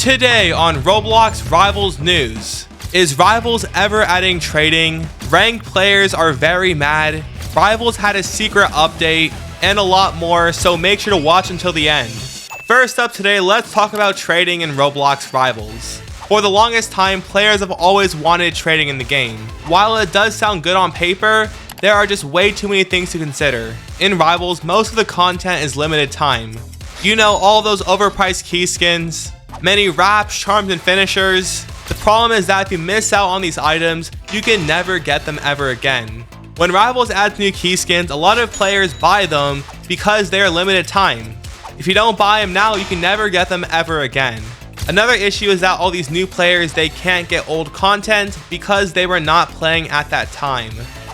Today on Roblox Rivals News. Is Rivals ever adding trading? Ranked players are very mad. Rivals had a secret update and a lot more, so make sure to watch until the end. First up today, let's talk about trading in Roblox Rivals. For the longest time, players have always wanted trading in the game. While it does sound good on paper, there are just way too many things to consider. In Rivals, most of the content is limited time. You know, all those overpriced key skins, many wraps, charms, and finishers. The problem is that if you miss out on these items, you can never get them ever again. When Rivals adds new key skins, a lot of players buy them because they are limited time. If you don't buy them now, you can never get them ever again. Another issue is that all these new players, they can't get old content because they were not playing at that time.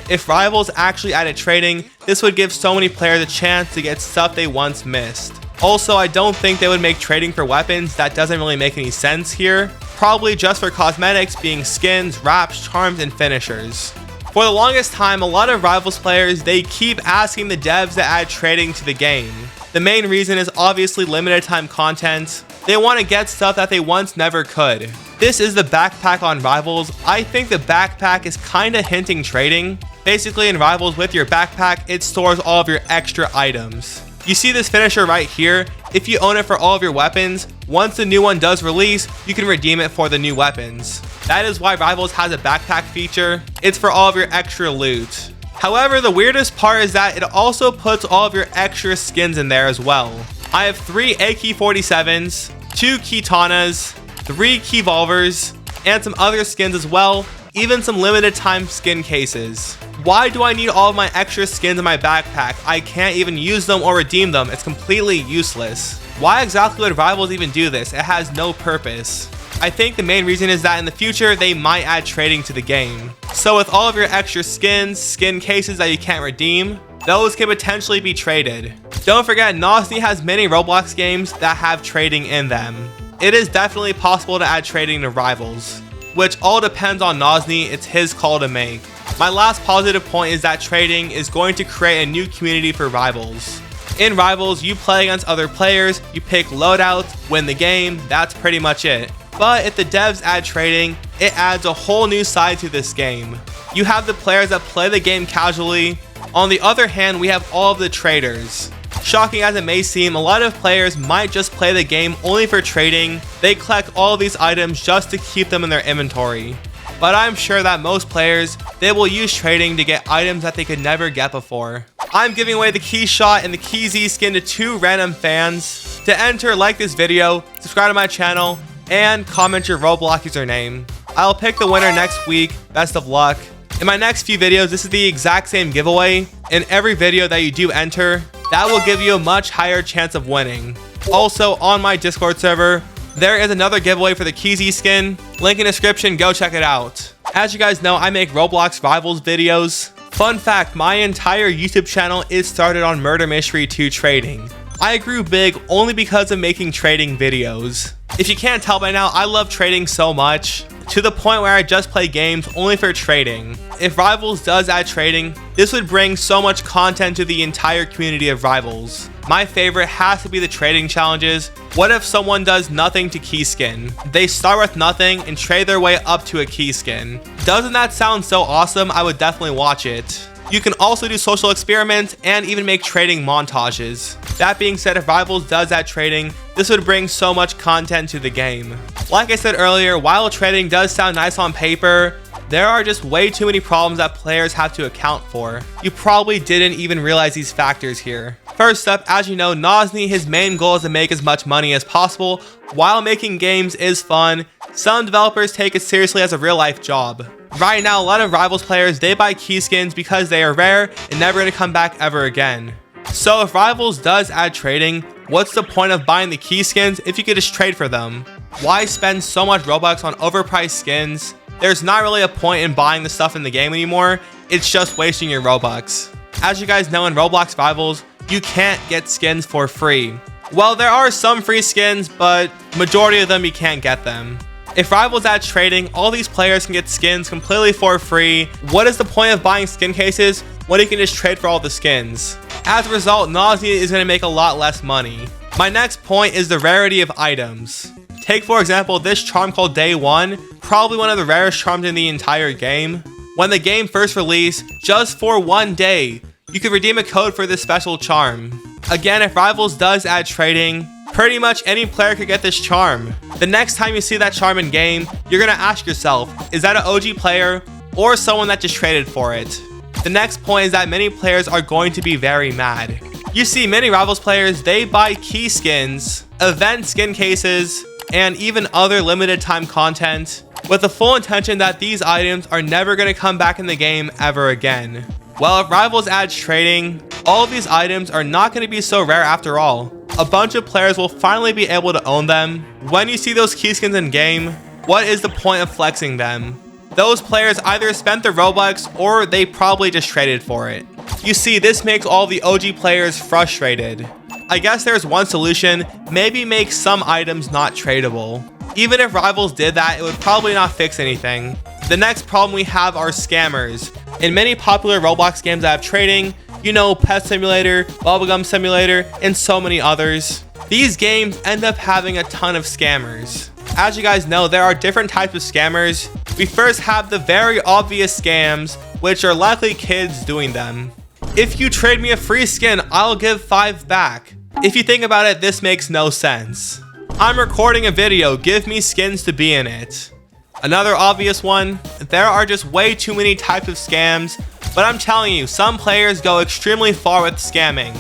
If Rivals actually added trading, this would give so many players a chance to get stuff they once missed. Also, I don't think they would make trading for weapons. That doesn't really make any sense here. Probably just for cosmetics, being skins, wraps, charms, and finishers. For the longest time, a lot of Rivals players, they keep asking the devs to add trading to the game. The main reason is obviously limited time content. They want to get stuff that they once never could. This is the backpack on Rivals. I think the backpack is kinda hinting trading. Basically in Rivals, with your backpack, it stores all of your extra items. You see this finisher right here? If you own it for all of your weapons, once the new one does release, you can redeem it for the new weapons. That is why Rivals has a backpack feature. It's for all of your extra loot. However, the weirdest part is that it also puts all of your extra skins in there as well. I have 3 AK-47s, 2 Katanas, 3 Keyvolvers, and some other skins as well, even some limited time skin cases. Why do I need all of my extra skins in my backpack? I can't even use them or redeem them. It's completely useless. Why exactly would Rivals even do this? It has no purpose. I think the main reason is that in the future, they might add trading to the game. So with all of your extra skins, skin cases that you can't redeem, those can potentially be traded. Don't forget, Nosny has many Roblox games that have trading in them. It is definitely possible to add trading to Rivals, which all depends on Nosny. It's his call to make. My last positive point is that trading is going to create a new community for Rivals. In Rivals, you play against other players, you pick loadouts, win the game, that's pretty much it. But if the devs add trading, it adds a whole new side to this game. You have the players that play the game casually. On the other hand, we have all of the traders. Shocking as it may seem, a lot of players might just play the game only for trading. They collect all of these items just to keep them in their inventory. But I'm sure that most players, they will use trading to get items that they could never get before. I'm giving away the Key Shot and the Key Z skin to 2 random fans. To enter, like this video, subscribe to my channel, and comment your Roblox username. I'll pick the winner next week. Best of luck. In my next few videos, this is the exact same giveaway. In every video that you do enter, that will give you a much higher chance of winning. Also, on my Discord server, there is another giveaway for the Key Z skin. Link in the description, go check it out. As you guys know, I make Roblox Rivals videos. Fun fact, my entire YouTube channel is started on Murder Mystery 2 trading. I grew big only because of making trading videos. If you can't tell by now, I love trading so much, to the point where I just play games only for trading. If Rivals does add trading, this would bring so much content to the entire community of Rivals. My favorite has to be the trading challenges. What if someone does nothing to key skin? They start with nothing and trade their way up to a key skin. Doesn't that sound so awesome? I would definitely watch it. You can also do social experiments and even make trading montages. That being said, if Rivals does add trading, this would bring so much content to the game. Like I said earlier, while trading does sound nice on paper, there are just way too many problems that players have to account for. You probably didn't even realize these factors here. First up, as you know, Nosny, his main goal is to make as much money as possible. While making games is fun, some developers take it seriously as a real life job. Right now, a lot of Rivals players, they buy key skins because they are rare and never going to come back ever again. So if Rivals does add trading, what's the point of buying the key skins if you could just trade for them? Why spend so much Robux on overpriced skins? There's not really a point in buying the stuff in the game anymore. It's just wasting your Robux. As you guys know, in Roblox Rivals, you can't get skins for free. Well, there are some free skins, but majority of them you can't get them. If Rivals add trading, all these players can get skins completely for free. What is the point of buying skin cases when you can just trade for all the skins? As a result, Nosny is going to make a lot less money. My next point is the rarity of items. Take for example this charm called Day 1, probably one of the rarest charms in the entire game. When the game first released, just for one day, you could redeem a code for this special charm. Again, if Rivals does add trading, pretty much any player could get this charm. The next time you see that charm in game, you're gonna ask yourself, is that an OG player or someone that just traded for it? The next point is that many players are going to be very mad. You see many Rivals players, they buy key skins, event skin cases, and even other limited time content with the full intention that these items are never going to come back in the game ever again. Well, if Rivals adds trading, all of these items are not going to be so rare after all. A bunch of players will finally be able to own them. When you see those key skins in game, what is the point of flexing them? Those players either spent their Robux or they probably just traded for it. You see, this makes all the OG players frustrated. I guess there's one solution, maybe make some items not tradable. Even if Rivals did that, it would probably not fix anything. The next problem we have are scammers. In many popular Roblox games that have trading, you know, Pet Simulator, Bubblegum Simulator, and so many others, these games end up having a ton of scammers. As you guys know, there are different types of scammers. We first have the very obvious scams, which are likely kids doing them. If you trade me a free skin, I'll give 5 back. If you think about it, this makes no sense. I'm recording a video, give me skins to be in it. Another obvious one, there are just way too many types of scams, but I'm telling you, some players go extremely far with scamming.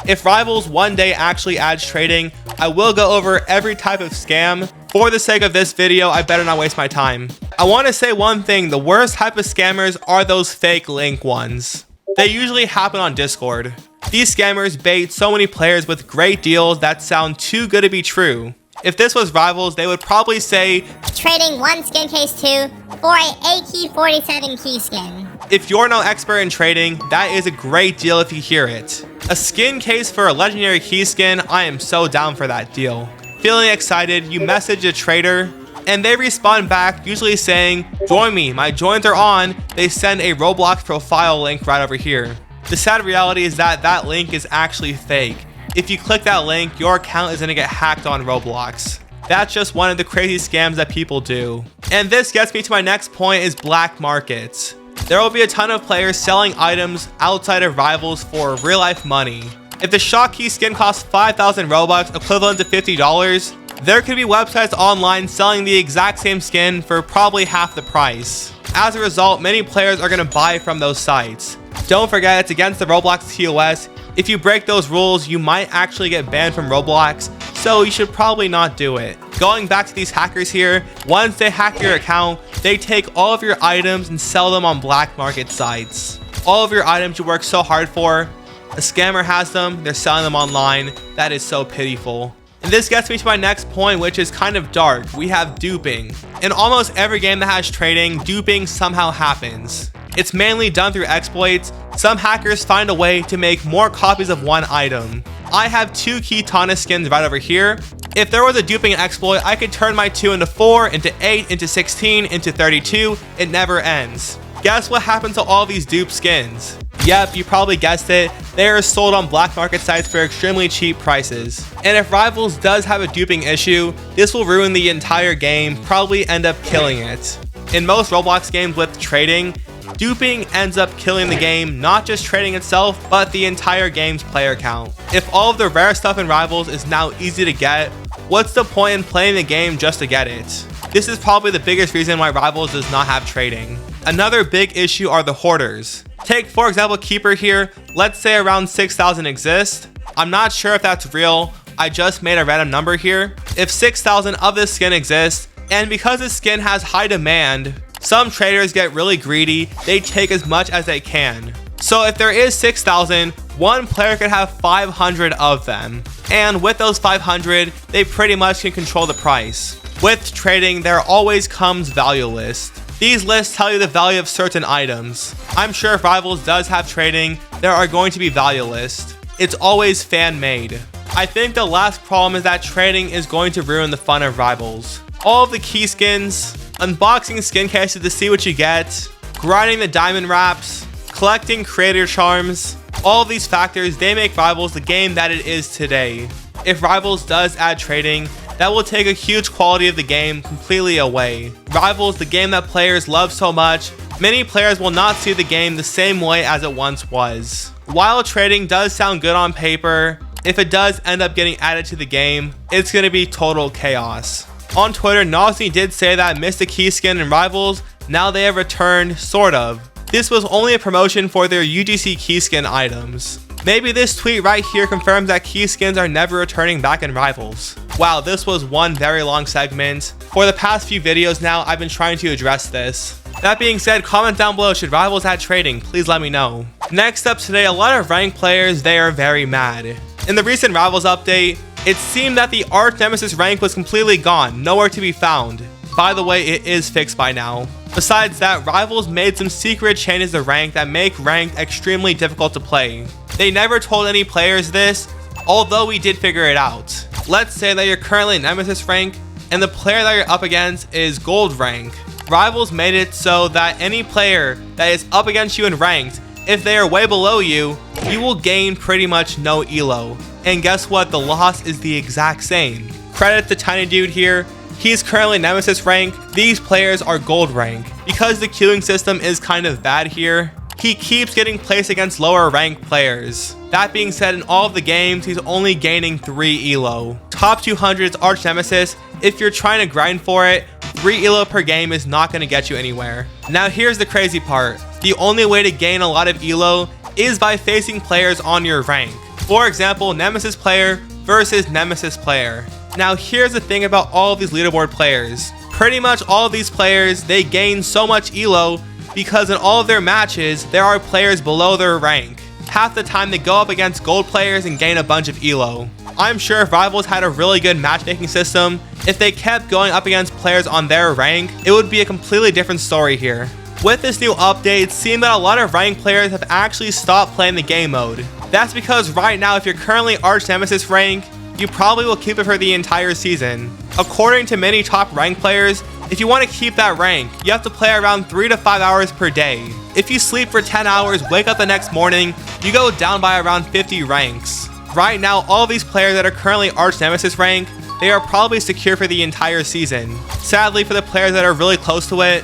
If Rivals one day actually adds trading, I will go over every type of scam. For the sake of this video, I better not waste my time. I want to say one thing, the worst type of scammers are those fake link ones. They usually happen on Discord. These scammers bait so many players with great deals that sound too good to be true. If this was Rivals, they would probably say, trading 1 skin case 2 for a AK-47 key skin. If you're no expert in trading, that is a great deal if you hear it. A skin case for a legendary key skin, I am so down for that deal. Feeling excited, you message a trader, and they respond back, usually saying, join me, my joins are on. They send a Roblox profile link right over here. The sad reality is that that link is actually fake. If you click that link, your account is going to get hacked on Roblox. That's just one of the crazy scams that people do. And this gets me to my next point, is black markets. There will be a ton of players selling items outside of Rivals for real life money. If the Shock Key skin costs 5,000 Robux, equivalent to $50, there could be websites online selling the exact same skin for probably half the price. As a result, many players are going to buy from those sites. Don't forget, it's against the Roblox TOS. If you break those rules, you might actually get banned from Roblox, so you should probably not do it. Going back to these hackers here, once they hack your account, they take all of your items and sell them on black market sites. All of your items you work so hard for, a scammer has them, they're selling them online. That is so pitiful. And this gets me to my next point, which is kind of dark. We have duping. In almost every game that has trading, duping somehow happens. It's mainly done through exploits. Some hackers find a way to make more copies of one item. I have 2 Kitana skins right over here. If there was a duping exploit, I could turn my 2 into 4, into 8, into 16, into 32. It never ends. Guess what happens to all these dupe skins? Yep, you probably guessed it. They are sold on black market sites for extremely cheap prices. And if Rivals does have a duping issue, this will ruin the entire game, probably end up killing it. In most Roblox games with trading, duping ends up killing the game, not just trading itself, but the entire game's player count. If all of the rare stuff in Rivals is now easy to get, what's the point in playing the game just to get it? This is probably the biggest reason why Rivals does not have trading. Another big issue are the hoarders. Take, for example, Keeper here. Let's say around 6,000 exist. I'm not sure if that's real. I just made a random number here. If 6,000 of this skin exists, and because this skin has high demand, some traders get really greedy. They take as much as they can. So if there is 6,000, one player could have 500 of them. And with those 500, they pretty much can control the price. With trading, there always comes value lists. These lists tell you the value of certain items. I'm sure if Rivals does have trading, there are going to be value lists. It's always fan-made. I think the last problem is that trading is going to ruin the fun of Rivals. All of the key skins, unboxing skin cases to see what you get, grinding the diamond wraps, collecting creator charms, all of these factors, they make Rivals the game that it is today. If Rivals does add trading, that will take a huge quality of the game completely away. Rivals, the game that players love so much, many players will not see the game the same way as it once was. While trading does sound good on paper, if it does end up getting added to the game, it's going to be total chaos. On Twitter, Nazi did say that missed the key skin in Rivals, now they have returned, sort of. This was only a promotion for their UGC key skin items. Maybe this tweet right here confirms that key skins are never returning back in Rivals. Wow, this was one very long segment. For the past few videos now, I've been trying to address this. That being said, comment down below, should Rivals add trading? Please let me know. Next up today, a lot of ranked players, they are very mad. In the recent Rivals update, it seemed that the arch nemesis rank was completely gone, nowhere to be found. By the way, it is fixed by now. Besides that, Rivals made some secret changes to rank that make ranked extremely difficult to play. They never told any players this, although we did figure it out. Let's say that you're currently Nemesis rank, and the player that you're up against is Gold rank. Rivals made it so that any player that is up against you in ranked, if they are way below you, you will gain pretty much no elo. And guess what? The loss is the exact same. Credit the tiny dude here. He's currently Nemesis rank. These players are Gold rank. Because the queuing system is kind of bad here, he keeps getting placed against lower ranked players. That being said, in all of the games, he's only gaining 3 elo. Top 200's arch nemesis, if you're trying to grind for it, 3 elo per game is not going to get you anywhere. Now here's the crazy part. The only way to gain a lot of elo is by facing players on your rank. For example, Nemesis player versus Nemesis player. Now here's the thing about all of these leaderboard players. Pretty much all of these players, they gain so much elo because in all of their matches, there are players below their rank. Half the time they go up against gold players and gain a bunch of elo. I'm sure if Rivals had a really good matchmaking system, if they kept going up against players on their rank, it would be a completely different story here. With this new update, it seems that a lot of ranked players have actually stopped playing the game mode. That's because right now, if you're currently Arch Nemesis rank, you probably will keep it for the entire season. According to many top ranked players, if you want to keep that rank, you have to play around 3 to 5 hours per day. If you sleep for 10 hours, wake up the next morning, you go down by around 50 ranks. Right now, all these players that are currently Arch Nemesis rank, they are probably secure for the entire season. Sadly, for the players that are really close to it,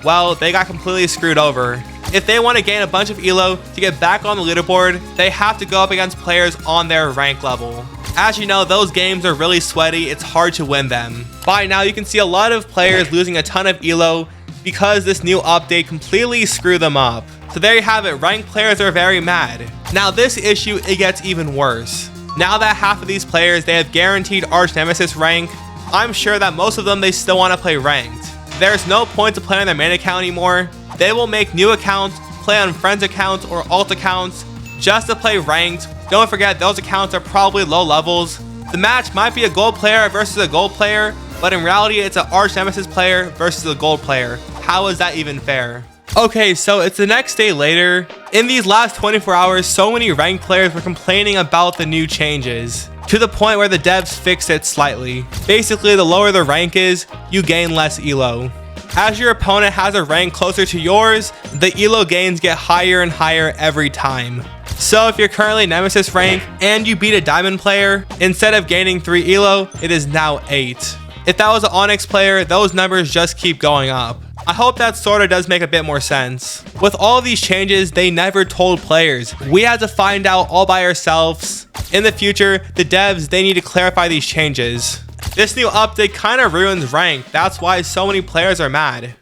well, they got completely screwed over. If they want to gain a bunch of elo to get back on the leaderboard, they have to go up against players on their rank level. As you know, those games are really sweaty, it's hard to win them. By now, you can see a lot of players losing a ton of elo because this new update completely screwed them up. So there you have it, ranked players are very mad. Now this issue, it gets even worse. Now that half of these players, they have guaranteed Arch Nemesis rank, I'm sure that most of them, they still want to play ranked. There's no point to play on their main account anymore. They will make new accounts, play on friends accounts or alt accounts just to play ranked. Don't forget, those accounts are probably low levels. The match might be a gold player versus a gold player, but in reality, it's an Arch Nemesis player versus a gold player. How is that even fair? Okay, so it's the next day later. In these last 24 hours, so many ranked players were complaining about the new changes, to the point where the devs fixed it slightly. Basically, the lower the rank is, you gain less elo. As your opponent has a rank closer to yours, the elo gains get higher and higher every time. So if you're currently Nemesis rank and you beat a diamond player, instead of gaining 3 elo, it is now 8. If that was an Onyx player, those numbers just keep going up. I hope that sorta does make a bit more sense. With all these changes, they never told players. We had to find out all by ourselves. In the future, the devs, they need to clarify these changes. This new update kind of ruins rank. That's why so many players are mad.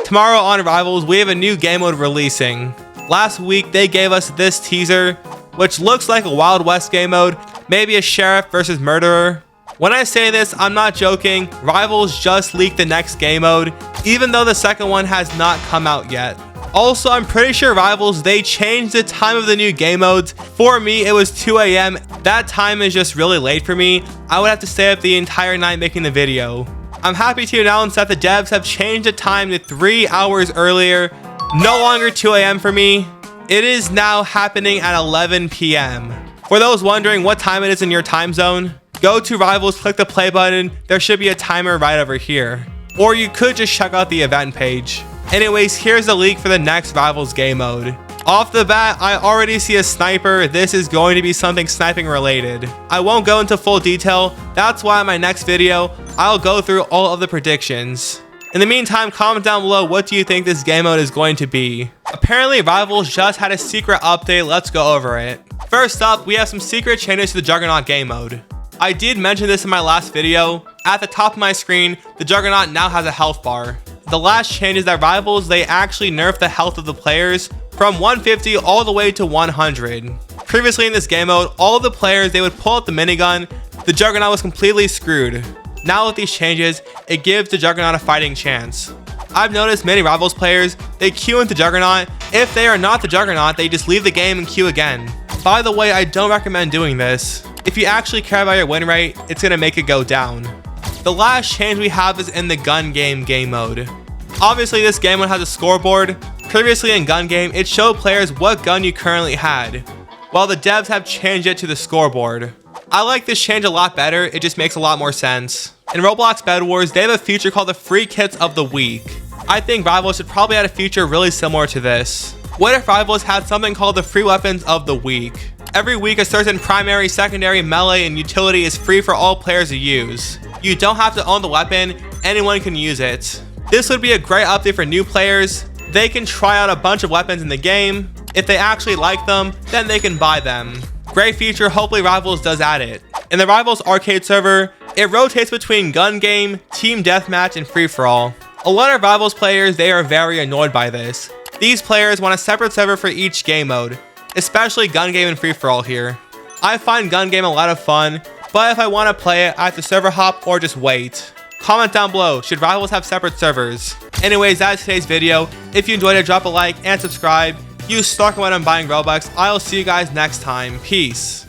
Tomorrow on Rivals, we have a new game mode releasing. Last week, they gave us this teaser, which looks like a Wild West game mode, maybe a sheriff versus murderer. When I say this, I'm not joking. Rivals just leaked the next game mode, even though the second one has not come out yet. Also, I'm pretty sure Rivals, they changed the time of the new game modes. For me, it was 2 AM. That time is just really late for me. I would have to stay up the entire night making the video. I'm happy to announce that the devs have changed the time to 3 hours earlier. No longer 2 AM for me. It is now happening at 11 PM. For those wondering what time it is in your time zone, go to Rivals, click the play button. There should be a timer right over here. Or you could just check out the event page. Anyways, here's the leak for the next Rivals game mode. Off the bat, I already see a sniper. This is going to be something sniping related. I won't go into full detail. That's why in my next video, I'll go through all of the predictions. In the meantime, comment down below what do you think this game mode is going to be. Apparently, Rivals just had a secret update. Let's go over it. First up, we have some secret changes to the Juggernaut game mode. I did mention this in my last video. At the top of my screen, the Juggernaut now has a health bar. The last change is that Rivals, they actually nerfed the health of the players from 150 all the way to 100. Previously in this game mode, all of the players, they would pull out the minigun. The Juggernaut was completely screwed. Now with these changes, it gives the Juggernaut a fighting chance. I've noticed many Rivals players, they queue into Juggernaut. If they are not the Juggernaut, they just leave the game and queue again. By the way, I don't recommend doing this. If you actually care about your win rate, it's going to make it go down. The last change we have is in the gun game mode. Obviously, this game mode has a scoreboard. Previously in gun game, it showed players what gun you currently had, while the devs have changed it to the scoreboard. I like this change a lot better. It just makes a lot more sense. In Roblox Bed Wars, they have a feature called the free kits of the week. I think Rivals should probably add a feature really similar to this. What if Rivals had something called the free weapons of the week? Every week, a certain primary, secondary, melee, and utility is free for all players to use. You don't have to own the weapon, anyone can use it. This would be a great update for new players. They can try out a bunch of weapons in the game. If they actually like them, then they can buy them. Great feature, hopefully Rivals does add it. In the Rivals arcade server, it rotates between gun game, team deathmatch, and free-for-all. A lot of Rivals players, they are very annoyed by this. These players want a separate server for each game mode, especially gun game and free-for-all here. I find gun game a lot of fun, but if I want to play it, I have to server hop or just wait. Comment down below, should Rivals have separate servers? Anyways, that's today's video. If you enjoyed it, drop a like and subscribe. Use Stark when I'm buying Robux. I'll see you guys next time. Peace.